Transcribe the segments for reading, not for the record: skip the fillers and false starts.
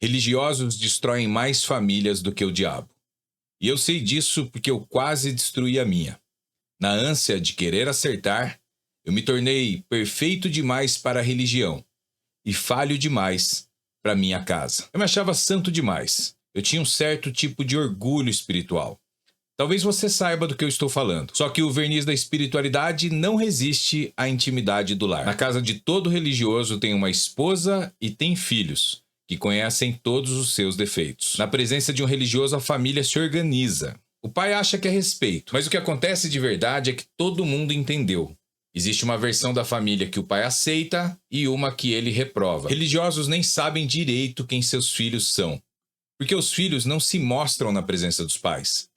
Religiosos destroem mais famílias do que o diabo. E eu sei disso porque eu quase destruí a minha. Na ânsia de querer acertar, eu me tornei perfeito demais para a religião e falho demais para minha casa. Eu me achava santo demais. Eu tinha um certo tipo de orgulho espiritual. Talvez você saiba do que eu estou falando. Só que o verniz da espiritualidade não resiste à intimidade do lar. Na casa de todo religioso tem uma esposa e tem filhos, que conhecem todos os seus defeitos. Na presença de um religioso, a família se organiza. O pai acha que é respeito, mas o que acontece de verdade é que todo mundo entendeu. Existe uma versão da família que o pai aceita e uma que ele reprova. Religiosos nem sabem direito quem seus filhos são, porque os filhos não se mostram na presença dos pais.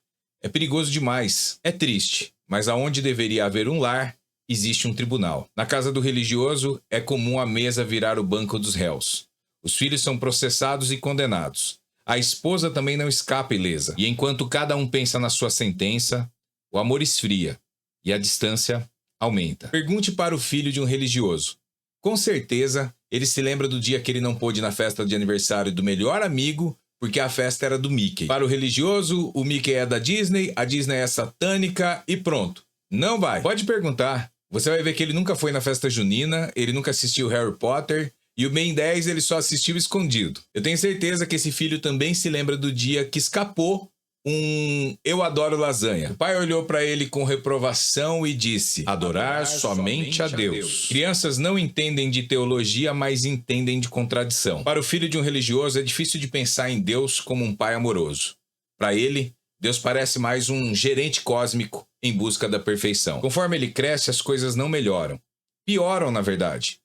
É perigoso demais, é triste, mas aonde deveria haver um lar, existe um tribunal. Na casa do religioso, é comum a mesa virar o banco dos réus. Os filhos são processados e condenados. A esposa também não escapa ilesa. E enquanto cada um pensa na sua sentença, o amor esfria e a distância aumenta. Pergunte para o filho de um religioso. Com certeza, ele se lembra do dia que ele não pôde ir na festa de aniversário do melhor amigo porque a festa era do Mickey. Para o religioso, o Mickey é da Disney, a Disney é satânica e pronto. Não vai. Pode perguntar. Você vai ver que ele nunca foi na festa junina, ele nunca assistiu Harry Potter e o Ben 10 ele só assistiu escondido. Eu tenho certeza que esse filho também se lembra do dia que escapou Eu adoro lasanha. O pai olhou para ele com reprovação e disse: adorar somente a Deus. Crianças não entendem de teologia, mas entendem de contradição. Para o filho de um religioso, é difícil de pensar em Deus como um pai amoroso. Para ele, Deus parece mais um gerente cósmico em busca da perfeição. Conforme ele cresce, as coisas não melhoram. Pioram, na verdade.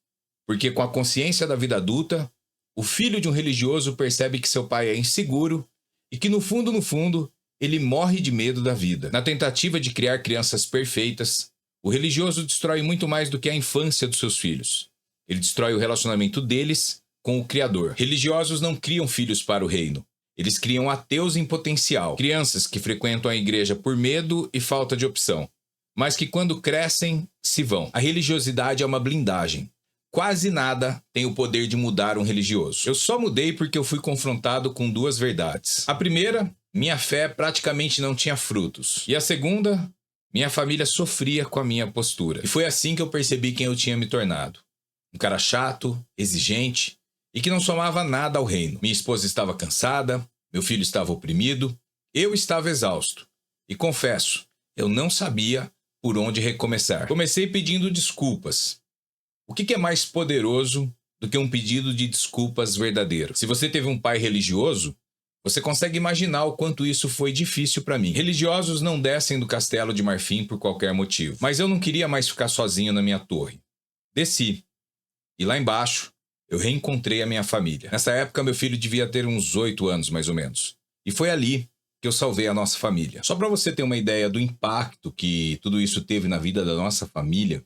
Porque com a consciência da vida adulta, o filho de um religioso percebe que seu pai é inseguro e que no fundo, ele morre de medo da vida. Na tentativa de criar crianças perfeitas, o religioso destrói muito mais do que a infância dos seus filhos. Ele destrói o relacionamento deles com o Criador. Religiosos não criam filhos para o reino. Eles criam ateus em potencial. Crianças que frequentam a igreja por medo e falta de opção, mas que quando crescem, se vão. A religiosidade é uma blindagem. Quase nada tem o poder de mudar um religioso. Eu só mudei porque eu fui confrontado com duas verdades. A primeira, minha fé praticamente não tinha frutos. E a segunda, minha família sofria com a minha postura. E foi assim que eu percebi quem eu tinha me tornado. Um cara chato, exigente e que não somava nada ao reino. Minha esposa estava cansada, meu filho estava oprimido, eu estava exausto. E confesso, eu não sabia por onde recomeçar. Comecei pedindo desculpas. O que é mais poderoso do que um pedido de desculpas verdadeiro? Se você teve um pai religioso, você consegue imaginar o quanto isso foi difícil para mim. Religiosos não descem do castelo de marfim por qualquer motivo. Mas eu não queria mais ficar sozinho na minha torre. Desci. E lá embaixo, eu reencontrei a minha família. Nessa época, meu filho devia ter uns 8 anos, mais ou menos. E foi ali que eu salvei a nossa família. Só para você ter uma ideia do impacto que tudo isso teve na vida da nossa família,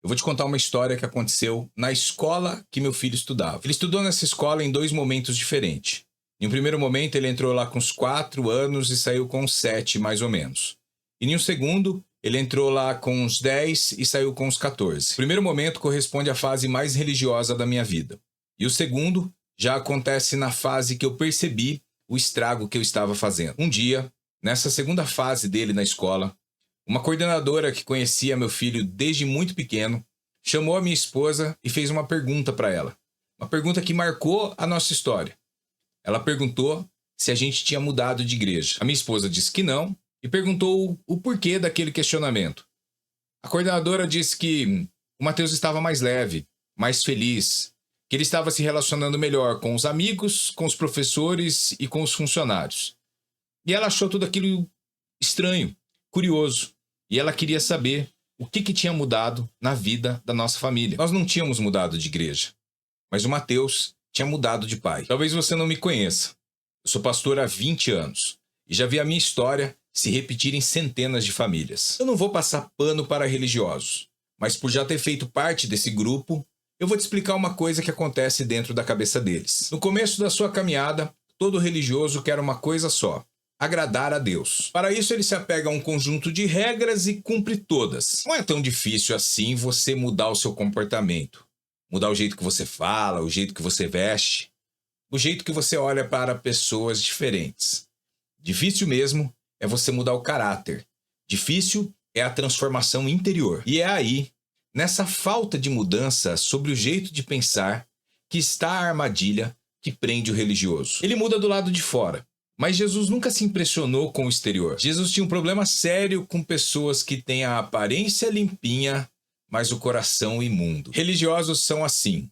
eu vou te contar uma história que aconteceu na escola que meu filho estudava. Ele estudou nessa escola em 2 momentos diferentes. Em um primeiro momento, ele entrou lá com uns 4 anos e saiu com uns 7, mais ou menos. E em um segundo, ele entrou lá com uns 10 e saiu com uns 14. O primeiro momento corresponde à fase mais religiosa da minha vida. E o segundo já acontece na fase que eu percebi o estrago que eu estava fazendo. Um dia, nessa segunda fase dele na escola, uma coordenadora que conhecia meu filho desde muito pequeno chamou a minha esposa e fez uma pergunta para ela. Uma pergunta que marcou a nossa história. Ela perguntou se a gente tinha mudado de igreja. A minha esposa disse que não e perguntou o porquê daquele questionamento. A coordenadora disse que o Mateus estava mais leve, mais feliz, que ele estava se relacionando melhor com os amigos, com os professores e com os funcionários. E ela achou tudo aquilo estranho, curioso. E ela queria saber o que tinha mudado na vida da nossa família. Nós não tínhamos mudado de igreja, mas o Mateus tinha mudado de pai. Talvez você não me conheça. Eu sou pastor há 20 anos e já vi a minha história se repetir em centenas de famílias. Eu não vou passar pano para religiosos, mas por já ter feito parte desse grupo, eu vou te explicar uma coisa que acontece dentro da cabeça deles. No começo da sua caminhada, todo religioso quer uma coisa só: agradar a Deus. Para isso, ele se apega a um conjunto de regras e cumpre todas. Não é tão difícil assim você mudar o seu comportamento, mudar o jeito que você fala, o jeito que você veste. o jeito que você olha para pessoas diferentes. Difícil mesmo é você mudar o caráter. Difícil é a transformação interior. E é aí, nessa falta de mudança sobre o jeito de pensar, que está a armadilha que prende o religioso. Ele muda do lado de fora. Mas Jesus nunca se impressionou com o exterior. Jesus tinha um problema sério com pessoas que têm a aparência limpinha, mas o coração imundo. Religiosos são assim.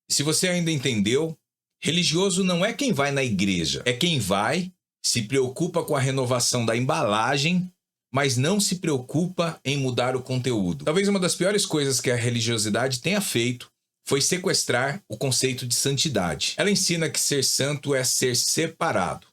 E se você ainda entendeu, religioso não é quem vai na igreja, é quem vai, se preocupa com a renovação da embalagem, mas não se preocupa em mudar o conteúdo. Talvez uma das piores coisas que a religiosidade tenha feito foi sequestrar o conceito de santidade. Ela ensina que ser santo é ser separado.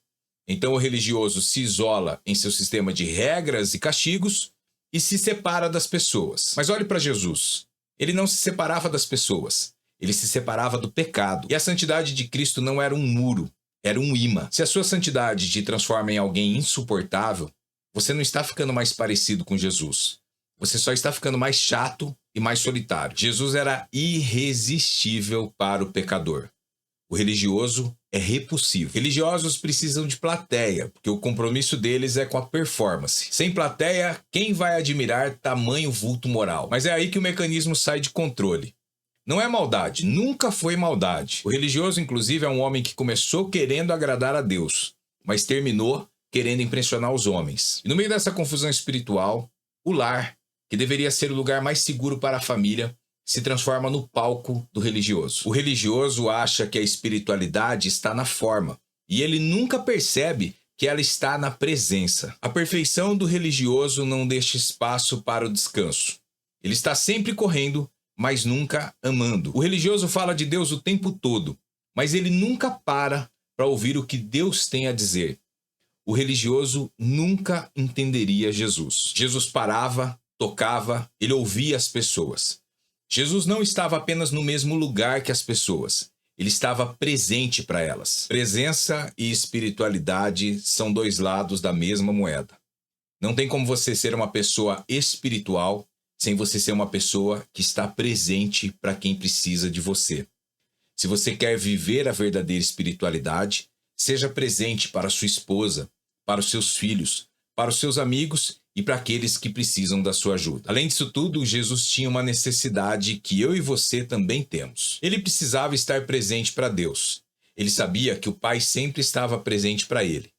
Então o religioso se isola em seu sistema de regras e castigos e se separa das pessoas. Mas olhe para Jesus. Ele não se separava das pessoas. Ele se separava do pecado. E a santidade de Cristo não era um muro, era um imã. Se a sua santidade te transforma em alguém insuportável, você não está ficando mais parecido com Jesus. Você só está ficando mais chato e mais solitário. Jesus era irresistível para o pecador. O religioso é repulsivo. Religiosos precisam de plateia, porque o compromisso deles é com a performance. Sem plateia, quem vai admirar tamanho vulto moral? Mas é aí que o mecanismo sai de controle. Não é maldade, nunca foi maldade. O religioso, inclusive, é um homem que começou querendo agradar a Deus, mas terminou querendo impressionar os homens. E no meio dessa confusão espiritual, o lar, que deveria ser o lugar mais seguro para a família, se transforma no palco do religioso. O religioso acha que a espiritualidade está na forma, e ele nunca percebe que ela está na presença. A perfeição do religioso não deixa espaço para o descanso. Ele está sempre correndo, mas nunca amando. O religioso fala de Deus o tempo todo, mas ele nunca para ouvir o que Deus tem a dizer. O religioso nunca entenderia Jesus. Jesus parava, tocava, ele ouvia as pessoas. Jesus não estava apenas no mesmo lugar que as pessoas. Ele estava presente para elas. Presença e espiritualidade são dois lados da mesma moeda. Não tem como você ser uma pessoa espiritual sem você ser uma pessoa que está presente para quem precisa de você. Se você quer viver a verdadeira espiritualidade, seja presente para sua esposa, para os seus filhos, para os seus amigos e para aqueles que precisam da sua ajuda. Além disso tudo, Jesus tinha uma necessidade que eu e você também temos. Ele precisava estar presente para Deus. Ele sabia que o Pai sempre estava presente para ele.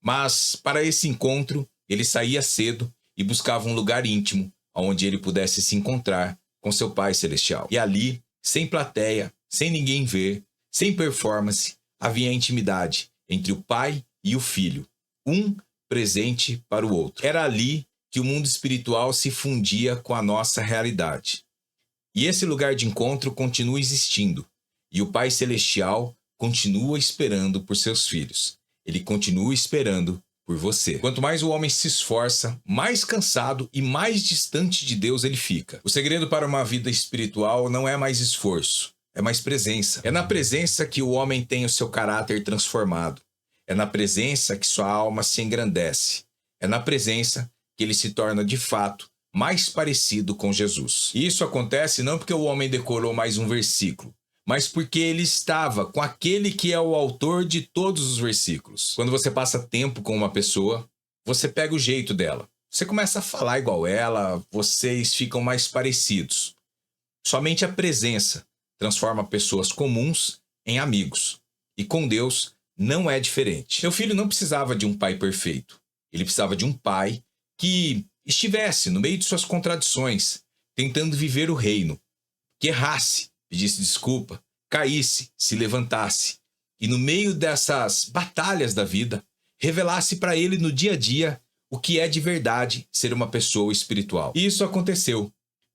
Mas, para esse encontro, ele saía cedo e buscava um lugar íntimo, onde ele pudesse se encontrar com seu Pai Celestial. E ali, sem plateia, sem ninguém ver, sem performance, havia intimidade entre o Pai e o Filho. Um presente para o outro. Era ali que o mundo espiritual se fundia com a nossa realidade. E esse lugar de encontro continua existindo. E o Pai Celestial continua esperando por seus filhos. Ele continua esperando por você. Quanto mais o homem se esforça, mais cansado e mais distante de Deus ele fica. O segredo para uma vida espiritual não é mais esforço, é mais presença. É na presença que o homem tem o seu caráter transformado. É na presença que sua alma se engrandece. É na presença que ele se torna, de fato, mais parecido com Jesus. E isso acontece não porque o homem decorou mais um versículo, mas porque ele estava com aquele que é o autor de todos os versículos. Quando você passa tempo com uma pessoa, você pega o jeito dela. Você começa a falar igual ela, vocês ficam mais parecidos. Somente a presença transforma pessoas comuns em amigos. E com Deus não é diferente. Meu filho não precisava de um pai perfeito. Ele precisava de um pai que estivesse no meio de suas contradições, tentando viver o reino, que errasse, pedisse desculpa, caísse, se levantasse e no meio dessas batalhas da vida, revelasse para ele no dia a dia o que é de verdade ser uma pessoa espiritual. E isso aconteceu.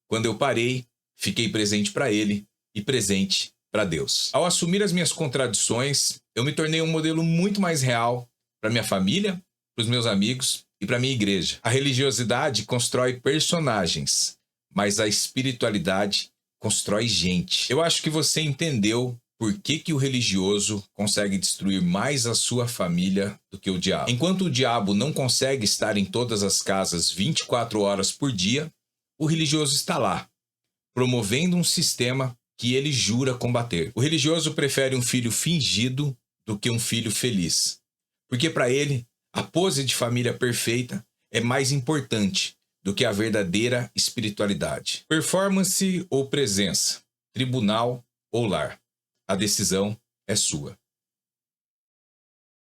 Quando eu parei, fiquei presente para ele e presente para Deus. Ao assumir as minhas contradições, eu me tornei um modelo muito mais real para minha família, para os meus amigos e para minha igreja. A religiosidade constrói personagens, mas a espiritualidade constrói gente. Eu acho que você entendeu por que o religioso consegue destruir mais a sua família do que o diabo. Enquanto o diabo não consegue estar em todas as casas 24 horas por dia, o religioso está lá, promovendo um sistema que ele jura combater. O religioso prefere um filho fingido do que um filho feliz. Porque para ele, a pose de família perfeita é mais importante do que a verdadeira espiritualidade. Performance ou presença, tribunal ou lar. A decisão é sua.